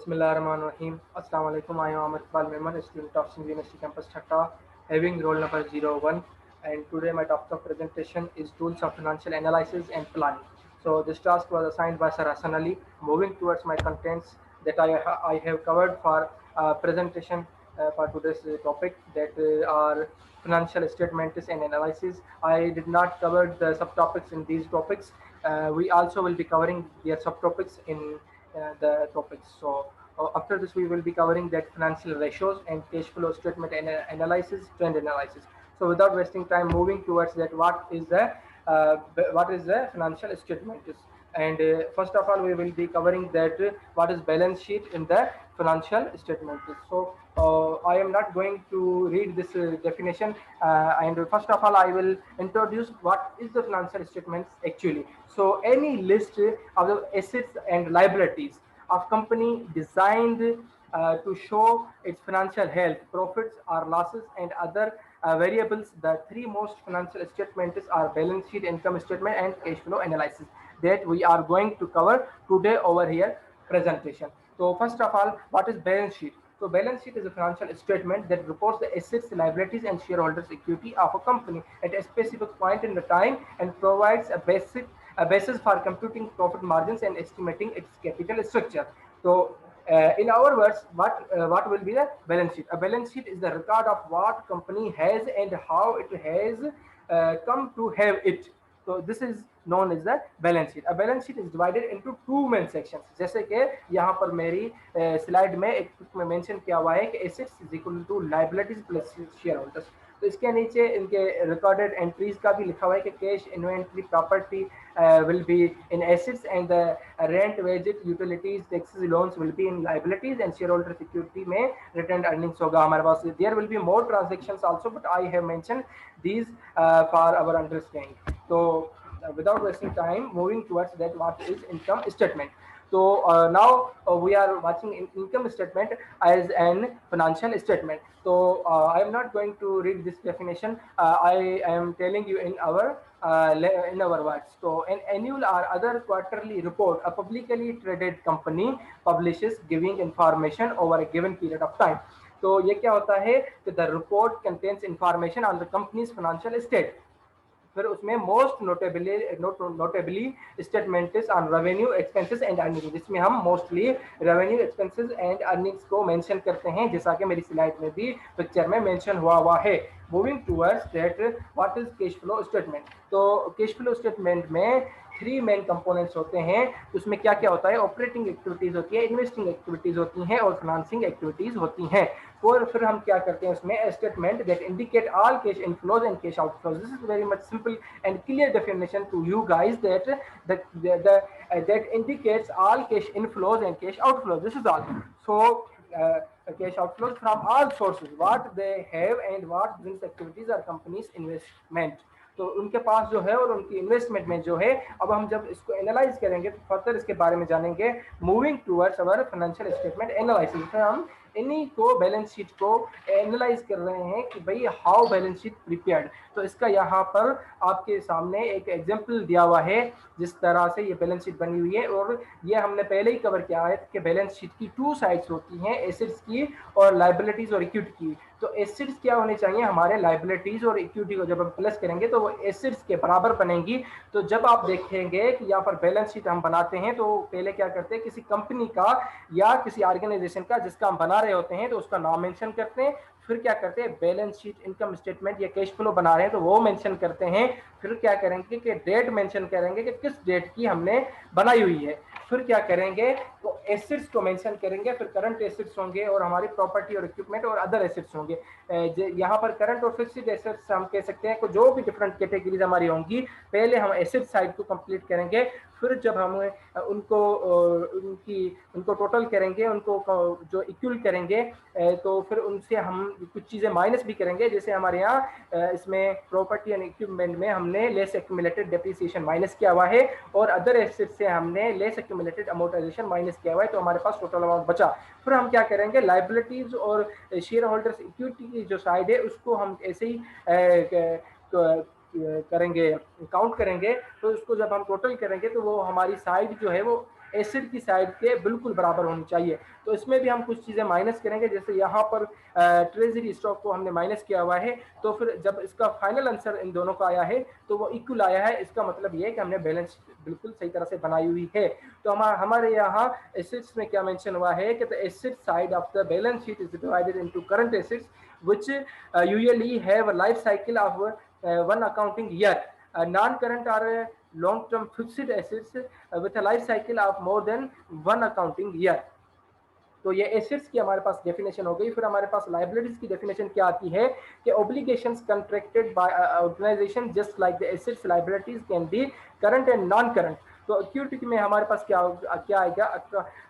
Bismillahirrahmanirrahim. Assalamu alaikum. I am Ahmed Iqbal Memon, a student of Sindh University Campus Dhaka, having roll number 01. And today my topic of presentation is tools of financial analysis and planning. So this task was assigned by Sir Hassan Ali. Moving towards my contents that I have covered for presentation for today's topic that are financial statements and analysis. I did not cover the subtopics in these topics. We also will be covering their subtopics in the topics. So after this, we will be covering that financial ratios and cash flow statement and analysis, trend analysis. So without wasting time, moving towards that, what is the financial statement is. And first of all, we will be covering that what is balance sheet in the financial statement. So I am not going to read this definition. And first of all, I will introduce what is the financial statements actually. So any list of the assets and liabilities of company designed to show its financial health, profits or losses, and other variables. The three most financial statements are balance sheet, income statement, and cash flow analysis that we are going to cover today over here presentation. So first of all, what is balance sheet? So balance sheet is a financial statement that reports the assets, liabilities, and shareholders' equity of a company at a specific point in the time and provides a basis for computing profit margins and estimating its capital structure. So in our words, what will be the balance sheet? A balance sheet is the record of what company has and how it has come to have it. तो this is known is the balance sheet. A balance sheet is divided into two main sections. जैसे कि यहाँ पर मेरी slide में एक में mention किया हुआ है कि assets is equal to liabilities plus share holders. तो इसके नीचे इनके रिकॉर्डेड एंट्रीज का भी लिखा हुआ है कि cash, inventory, property will be in assets, and the rent, wages, utilities, taxes, loans will be in liabilities, and shareholder security में retained earnings होगा हमारे पास. There will be more transactions also, but I have mentioned these for our understanding. So without wasting time, moving towards that, what is income statement? So now we are watching income statement as an financial statement. So I am not going to read this definition. I am telling you in our words. So an annual or other quarterly report a publicly traded company publishes, giving information over a given period of time. तो ये क्या होता है कि the report contains information on the company's financial state. फिर उसमें most notably statements on revenue, expenses and earning, जिसमें हम mostly revenue, expenses and earnings को मेंशन करते हैं, जैसा कि मेरी स्लाइड में भी पिक्चर में मेंशन हुआ है. Moving towards that, what is cash flow statement? तो कैश फ्लो स्टेटमेंट में थ्री मेन कंपोनेंट्स होते हैं. उसमें क्या क्या होता है? ऑपरेटिंग एक्टिविटीज होती है, इन्वेस्टिंग एक्टिविटीज होती हैं और फाइनेंसिंग एक्टिविटीज होती हैं. और फिर हम क्या करते हैं उसमें? Statement that indicate all cash inflows and cash outflows. This is very much simple and clear definition to you guys that indicates all cash inflows and cash outflows. This is all. So cash outflows from all sources, what they have and what business activities are companies investment. तो उनके पास जो है और उनकी investment में जो है. अब हम जब इसको एनालाइज करेंगे तो फर्दर इसके बारे में जानेंगे. Moving towards our financial statement analysis. हम इन्हीं को बैलेंस शीट को एनालाइज कर रहे हैं कि भाई हाउ बैलेंस शीट प्रिपेयर्ड. तो इसका यहाँ पर आपके सामने एक एग्जांपल दिया हुआ है जिस तरह से ये बैलेंस शीट बनी हुई है. और ये हमने पहले ही कवर किया है कि बैलेंस शीट की टू साइड्स होती हैं, एसेट्स की और लायबिलिटीज और इक्विटी की. तो एसेट्स क्या होने चाहिए? हमारे लायबिलिटीज और इक्विटी को जब हम प्लस करेंगे तो वो एसेट्स के बराबर बनेंगी. तो जब आप देखेंगे कि यहाँ पर बैलेंस शीट हम बनाते हैं तो पहले क्या करते हैं, किसी कंपनी का या किसी ऑर्गेनाइजेशन का जिसका हम बना रहे होते हैं तो उसका नाम मेंशन करते हैं. फिर क्या करते हैं? बैलेंस शीट, इनकम स्टेटमेंट या कैश फ्लो बना रहे हैं तो वो मेंशन करते हैं. फिर क्या करेंगे कि डेट मेंशन करेंगे कि किस डेट की हमने बनाई हुई है. फिर क्या करेंगे? तो एसेट्स को मेंशन करेंगे. फिर करंट एसेट्स होंगे और हमारी प्रॉपर्टी और इक्विपमेंट और अदर एसेट्स होंगे. यहाँ पर करंट और फिक्स्ड एसेट्स हम कह सकते हैं कि जो भी डिफरेंट कैटेगरीज हमारी होंगी, पहले हम एसेट साइड को कंप्लीट करेंगे. फिर जब हम उनको टोटल करेंगे, उनको जो इक्वल करेंगे, तो फिर उनसे हम कुछ चीज़ें माइनस भी करेंगे. जैसे हमारे यहाँ इसमें प्रॉपर्टी एंड इक्विपमेंट में हमने लेस एक्यूमुलेटेड डेप्रिसिएशन माइनस किया हुआ है और अदर एसेट से हमने लेस एक्यूमुलेटेड अमोर्टाइजेशन माइनस किया हुआ है. तो हमारे पास टोटल अमाउंट बचा. फिर हम क्या करेंगे? लायबिलिटीज और शेयर होल्डर्स इक्विटी की जो साइड है उसको हम ऐसे ही करेंगे, काउंट करेंगे. तो उसको जब हम टोटल करेंगे तो वो हमारी साइड जो है वो एसिड की साइड के बिल्कुल बराबर होनी चाहिए। तो इसमें भी हम कुछ चीज़ें माइनस करेंगे, जैसे यहाँ पर ट्रेजरी स्टॉक को हमने माइनस किया हुआ है, तो फिर जब इसका फाइनल आंसर इन दोनों का आया है तो वो इक्वल आया है। इसका मतलब ये है कि हमने बैलेंस बिल्कुल सही तरह से बनाई हुई है। तो हमारे यहाँ एसेट्स में क्या मेंशन हुआ है कि the asset side of the balance sheet is divided into current assets which usually have a life cycle of one accounting year. Non-current are long-term fixed assets with a life cycle of more than one accounting year. तो ये assets की हमारे पास definition हो गई। फिर हमारे पास liabilities की definition क्या आती है कि obligations contracted by organization just like the assets liabilities can be current and non current. तो इक्विटी में हमारे पास क्या आएगा,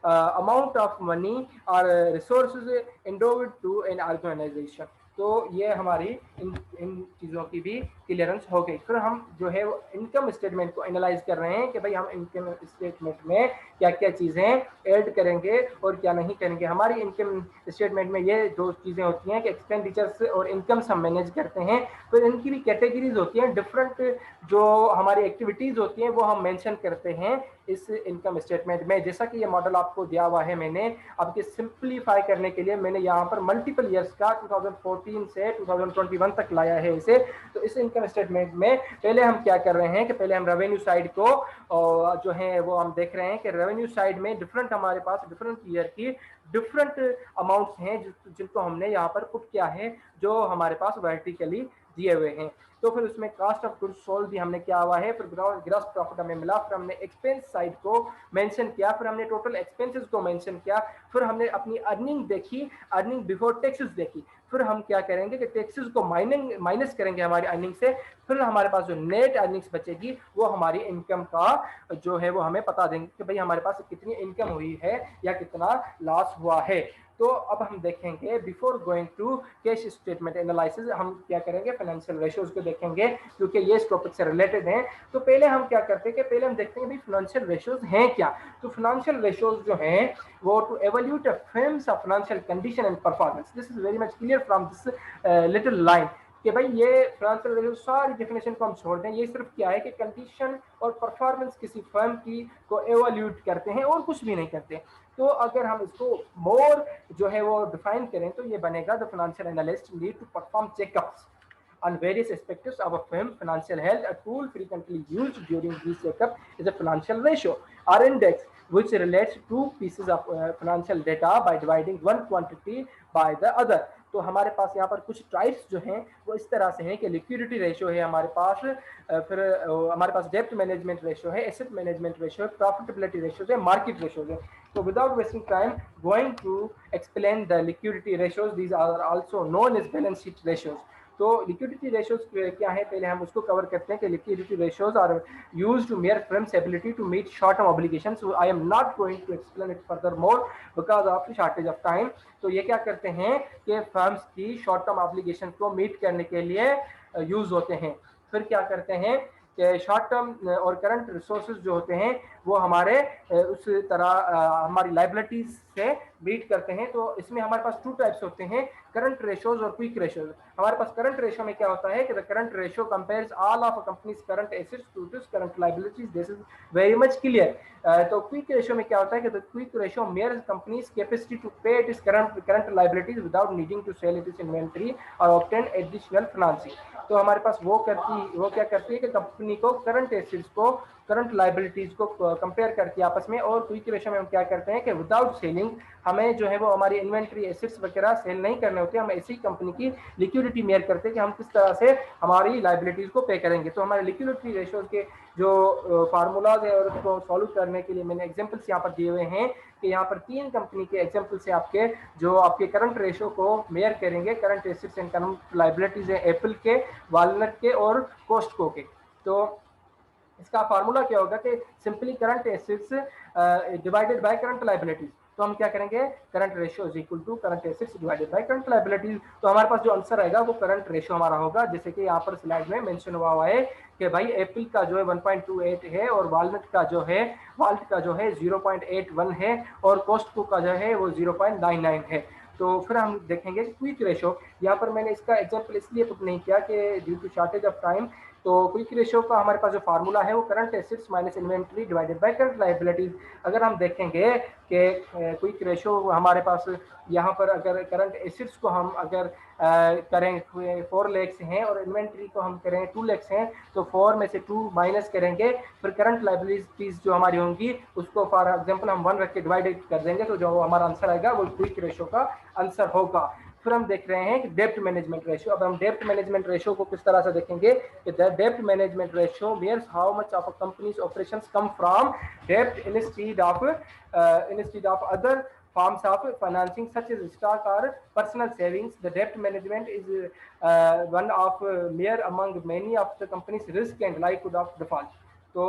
अमाउंट ऑफ मनी और resources endowed to an organization. तो ये हमारी इन चीज़ों की भी क्लियरेंस हो गई। फिर हम जो है वो इनकम स्टेटमेंट को एनालाइज कर रहे हैं कि भाई हम इनकम स्टेटमेंट में क्या क्या चीज़ें ऐड करेंगे और क्या नहीं करेंगे। हमारी इनकम स्टेटमेंट में ये दो चीज़ें होती हैं कि एक्सपेंडिचर्स और इनकम्स हम मैनेज करते हैं। फिर इनकी भी कैटेगरीज होती हैं, डिफरेंट जो हमारी एक्टिविटीज़ होती हैं वो हम मेंशन करते हैं इस इनकम स्टेटमेंट में। जैसा कि ये मॉडल आपको दिया हुआ है, मैंने आपके सिंप्लीफाई करने के लिए मैंने यहाँ पर मल्टीपल ईयर्स का 2014 से 2021 तक लाया है इसे। तो इस इनकम स्टेटमेंट में पहले हम क्या कर रहे हैं कि पहले हम रेवेन्यू साइड को जो है वो हम देख रहे हैं कि रेवेन्यू साइड में डिफरेंट हमारे पास डिफरेंट ईयर की डिफरेंट अमाउंट्स हैं जिनको हमने यहाँ पर पुट किया है, जो हमारे पास वर्टिकली दिए हुए हैं। तो फिर उसमें कास्ट ऑफ गुड्स सोल्ड भी हमने किया हुआ है, फिर ग्रॉस प्रॉफिट हमें मिला, फिर हमने एक्सपेंस साइड को मेंशन किया, फिर हमने टोटल एक्सपेंसेस को मेंशन किया, फिर हमने अपनी अर्निंग देखी, अर्निंग बिफोर टैक्सेस देखी। फिर हम क्या करेंगे कि टैक्सेस को माइनस करेंगे हमारी अर्निंग से, फिर हमारे पास जो नेट अर्निंग्स बचेगी वो हमारी इनकम का जो है वो हमें बता देंगे कि भाई हमारे पास कितनी इनकम हुई है या कितना लॉस हुआ है। तो अब हम देखेंगे before going to cash statement analysis हम क्या करेंगे, फाइनेंशियल रेशियोज को देखेंगे क्योंकि ये इस टॉपिक से रिलेटेड हैं। तो पहले हम क्या करते हैं कि पहले हम देखते हैं भाई फाइनेंशियल रेशियोज हैं क्या। तो फाइनेंशियल रेशियोज जो हैं वो to evaluate a firms of financial condition and performance. This is very much clear from this little line कि भाई ये फाइनेंशियल रेशियो सारी डेफिनेशन को हम छोड़ दें, ये सिर्फ क्या है कि कंडीशन और परफॉर्मेंस किसी फर्म की को एवल्यूट करते हैं और कुछ भी नहीं करते। तो अगर हम इसको मोर जो है वो डिफाइन करें तो ये बनेगा the financial analyst need to perform checkups on various aspects of a firm financial health. A tool frequently used during this checkup is a financial ratio or index, which relates two pieces of financial data by dividing one quantity by the other. तो हमारे पास यहाँ पर कुछ types जो हैं वो इस तरह से हैं कि लिक्विडिटी रेशियो है हमारे पास, फिर हमारे पास डेप्ट मैनेजमेंट रेशियो है, एसेट मैनेजमेंट रेशियो है, प्रॉफिटेबिलिटी रेशियो है, मार्केट रेशियो है। So without wasting time going to explain the liquidity ratios, these are also known as balance sheet ratios. तो लिक्विडिटी रेशियोज क्या है, पहले हम उसको कवर करते हैं कि liquidity ratios are used to measure firms ability to meet short term obligations. So I am not going to explain it further more because of shortage of time. तो ये क्या करते हैं कि फर्म्स की शॉर्ट टर्म ऑब्लिगेशन को meet करने के लिए यूज होते हैं। फिर क्या करते हैं कि शॉर्ट टर्म और करंट रिसोर्सेज जो होते हैं वो हमारे उस तरह हमारी लाइबिलिटीज से मीट करते हैं। तो इसमें हमारे पास टू टाइप्स होते हैं, करंट रेशियोज और क्विक रेशियोज। हमारे पास करंट रेशियो में क्या होता है कि the current ratio compares all of a company's current assets to this current liabilities. This is very much clear. तो क्विक रेशियो में क्या होता है कि the quick ratio measures company's capacity to pay its current liabilities without needing to sell its inventory or obtain additional financing. तो हमारे पास वो क्या करती है कि कंपनी को करंट एसेट्स को करंट लाइबिलिटीज को कंपेयर करके आपस में, और क्विक रेशियो में हम क्या करते हैं कि विदाउट सेलिंग हमें जो है वो हमारी इन्वेंट्री एसेट्स वगैरह सेल नहीं करने होते, हम ऐसी कंपनी की लिक्विडिटी मेयर करते हैं कि हम किस तरह से हमारी लाइबिलिटीज को पे करेंगे। तो हमारे लिक्विडिटी रेशियोज के जो फार्मूलाज है और उसको सॉल्व करने के लिए मैंने एग्जांपल्स यहाँ पर दिए हुए हैं कि यहाँ पर 3 कंपनी के एग्जांपल से आपके करंट रेशियो को मेयर करेंगे, current assets and current liabilities है एप्पल के, वॉलनट के और कॉस्टको के। तो इसका फार्मूला क्या होगा कि simply current assets divided by current liabilities. तो हम क्या करेंगे, current ratio is equal to current assets divided by current liabilities. तो हमारे पास जो आंसर आएगा वो करंट रेशियो हमारा होगा, जैसे कि यहाँ पर स्लाइड में मेंशन हुआ है कि भाई एप्पल का जो है 1.28 है और वॉलनट का जो है 0.81 है और कॉस्टको का जो है वो 0.99 है। तो फिर हम देखेंगे क्विक रेशियो। यहाँ पर मैंने इसका एग्जांपल इसलिए पुट नहीं किया कि due to shortage of time तो क्विक रेशियो का हमारे पास जो फार्मूला है वो current assets minus inventory divided by current liabilities. अगर हम देखेंगे कि क्विक रेशियो हमारे पास यहाँ पर अगर करंट एसेट्स को हम अगर करें 4 लाख हैं और इन्वेंट्री को हम करें 2 लाख हैं, तो 4 में से 2 माइनस करेंगे, फिर करंट लायबिलिटीज जो हमारी होंगी उसको फॉर एग्जांपल हम 1 रख के डिवाइड कर देंगे, तो जो हमारा आंसर आएगा वो क्विक रेशियो का आंसर होगा। फिर हम देख रहे हैं कि डेब्ट मैनेजमेंट रेशियो। अब हम डेब्ट मैनेजमेंट रेशियो को किस तरह से देखेंगे कि डेब्ट management ratio Myers how much of a companies operations come from डेब्ट instead of other forms of financing such as stock or personal savings. The debt management is one of mere among many of the company's risk and likelihood of default. तो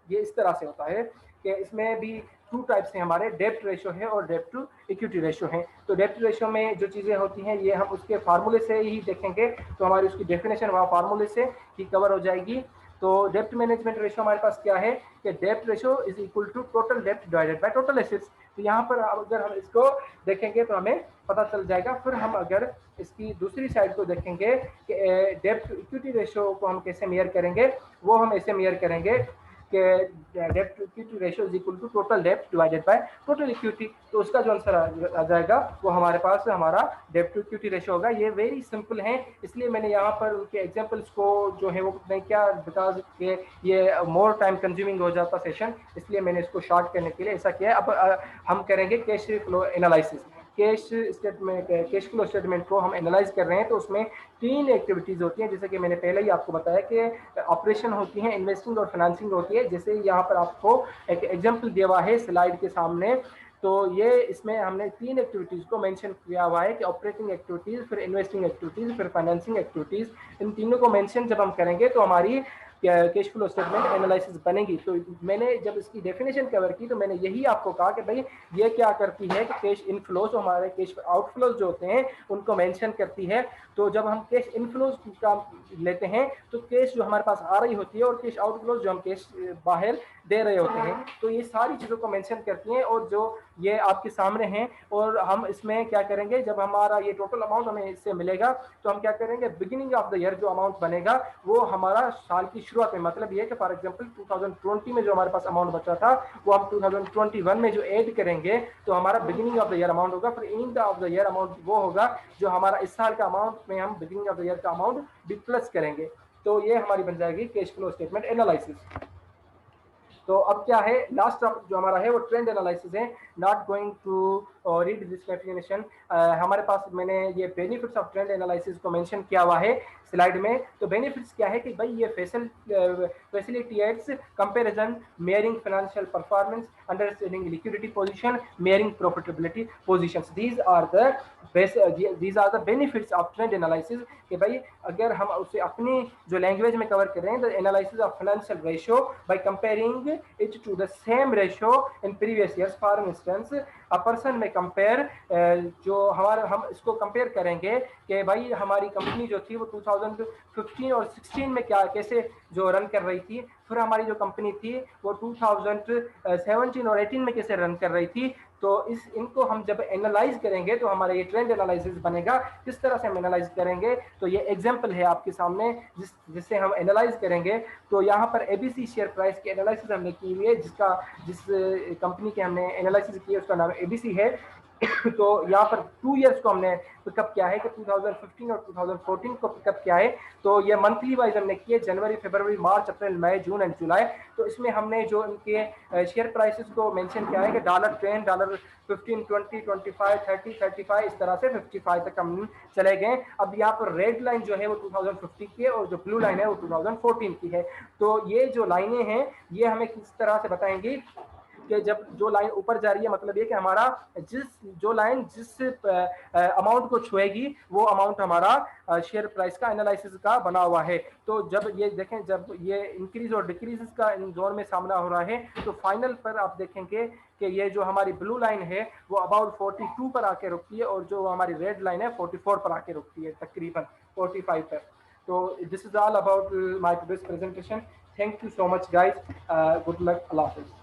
ये इस तरह से होता है कि इसमें भी 2 टाइप्स हैं हमारे, डेब्ट रेशियो है और डेब्ट टू इक्विटी रेशियो है। तो डेब्ट रेशियो में जो चीज़ें होती हैं ये हम उसके फार्मूले से ही देखेंगे, तो हमारी उसकी डेफिनेशन वहाँ फार्मूले से ही कवर हो जाएगी। तो डेब्ट मैनेजमेंट रेशियो हमारे पास क्या है कि डेब्ट ratio is equal to total डेब्ट डिवाइडेड बाय टोटल एसेट्स। तो यहाँ पर अगर हम इसको देखेंगे तो हमें पता चल जाएगा। फिर हम अगर इसकी दूसरी साइड को देखेंगे कि डेब्ट इक्विटी रेशियो को हम कैसे मेयर करेंगे, वो हम ऐसे मेयर करेंगे कि डेब्ट equity ratio is equal to total डेब्ट डिवाइडेड बाय टोटल इक्विटी। तो उसका जो आंसर आ जाएगा वो हमारे पास हमारा डेब्ट टू इक्विटी रेशियो होगा। ये वेरी सिंपल है, इसलिए मैंने यहाँ पर उनके एग्जांपल्स को जो है वो नहीं किया, बिकॉज ये मोर टाइम कंज्यूमिंग हो जाता सेशन, इसलिए मैंने इसको शॉर्ट करने के लिए ऐसा किया। अब हम करेंगे cash flow analysis. Cash flow statement को हम एनालाइज कर रहे हैं, तो उसमें 3 एक्टिविटीज होती हैं, जैसे कि मैंने पहले ही आपको बताया कि ऑपरेशन होती है, इन्वेस्टिंग और फाइनेंसिंग होती है। जैसे यहाँ पर आपको एक एग्जांपल दिया हुआ है स्लाइड के सामने, तो ये इसमें हमने 3 एक्टिविटीज को मेंशन किया हुआ है कि ऑपरेटिंग एक्टिविटीज, फिर इन्वेस्टिंग एक्टिविटीज, फिर फाइनेंसिंग एक्टिविटीज। इन तीनों को मेंशन जब हम करेंगे तो हमारी कैश फ्लो स्टेटमेंट एनालिसिस बनेगी। तो मैंने जब इसकी डेफिनेशन कवर की तो मैंने यही आपको कहा कि भाई ये क्या करती है कि कैश इनफ्लोज, हमारे कैश आउटफ्लोज जो होते हैं उनको मेंशन करती है। तो जब हम कैश इनफ्लोज का लेते हैं तो कैश जो हमारे पास आ रही होती है और कैश आउटफ्लोज जो हम कैश बाहर दे रहे होते हैं, तो ये सारी चीज़ों को मेंशन करती हैं और जो ये आपके सामने हैं। और हम इसमें क्या करेंगे, जब हमारा ये टोटल अमाउंट हमें इससे मिलेगा तो हम क्या करेंगे, बिगिनिंग ऑफ द ईयर जो अमाउंट बनेगा वो हमारा साल की शुरुआत में, मतलब ये कि फॉर एग्जांपल 2020 में जो हमारे पास अमाउंट बचा था वो हम 2021 में जो ऐड करेंगे तो हमारा beginning of the year amount होगा। फिर end of the year amount वो होगा जो हमारा इस साल का अमाउंट में हम बिगिनिंग ऑफ द ईयर का अमाउंट भी प्लस करेंगे। तो ये हमारी बन जाएगी कैश फ्लो स्टेटमेंट एनालिसिस। तो अब क्या है, लास्ट जो हमारा है वो ट्रेंड एनालिसिस है। Not going to read this definition. हमारे पास मैंने ये बेनिफिट्स ऑफ ट्रेंड एनालिसिस को मेंशन किया हुआ है स्लाइड में। तो बेनिफिट्स क्या है कि भाई ये facilitates comparison, measuring financial performance, understanding liquidity position, measuring profitability positions. These are the benefits of trend analysis. कि भाई अगर हम उसे अपनी जो लैंग्वेज में कवर कर रहे हैं, the analysis of financial ratio by comparing it to the same ratio in previous years. For instance a person में कंपेयर, जो हमारा हम इसको कंपेयर करेंगे कि भाई हमारी कंपनी जो थी वो 2015 और 16 में क्या कैसे जो रन कर रही थी, फिर हमारी जो कंपनी थी वो 2017 और 18 में कैसे रन कर रही थी। तो इनको हम जब एनालाइज करेंगे तो हमारा ये ट्रेंड एनालिसिस बनेगा। किस तरह से हम एनालाइज करेंगे, तो ये एग्जांपल है आपके सामने जिससे हम एनालाइज करेंगे। तो यहाँ पर एबीसी शेयर प्राइस की एनालिसिस हमने की हुई है, जिस कंपनी के हमने एनालिसिस की है उसका नाम एबीसी है। तो यहाँ पर 2 इयर्स को हमने पिकअप किया है कि 2015 और 2014 को पिकअप किया है। तो ये मंथली वाइज हमने किए, जनवरी, फरवरी, मार्च, अप्रैल, मई, जून एंड जुलाई। तो इसमें हमने जो इनके शेयर प्राइसेस को मेंशन किया है कि $10, $15, $20, $25, $30, $35, इस तरह से 55 तक हम चले गए। अब यहाँ पर रेड लाइन जो है वो 2050 की है और जो ब्लू लाइन है वो 2014 की है। तो ये जो लाइनें हैं ये हमें किस तरह से बताएंगी कि जब जो लाइन ऊपर जा रही है, मतलब ये कि हमारा जो लाइन जिस अमाउंट को छुएगी वो अमाउंट हमारा शेयर प्राइस का एनालिसिस का बना हुआ है। तो जब ये देखें, जब ये इंक्रीज और डिक्रीज का इन जोन में सामना हो रहा है, तो फाइनल पर आप देखेंगे कि ये जो हमारी ब्लू लाइन है वो अबाउट 42 पर आके रुकती है और जो हमारी रेड लाइन है 44 पर आके रुकती है, तकरीबन 45 पर। तो this is all about my today's presentation. Thank you so much guys, good luck, अल्लाह हाफिज़।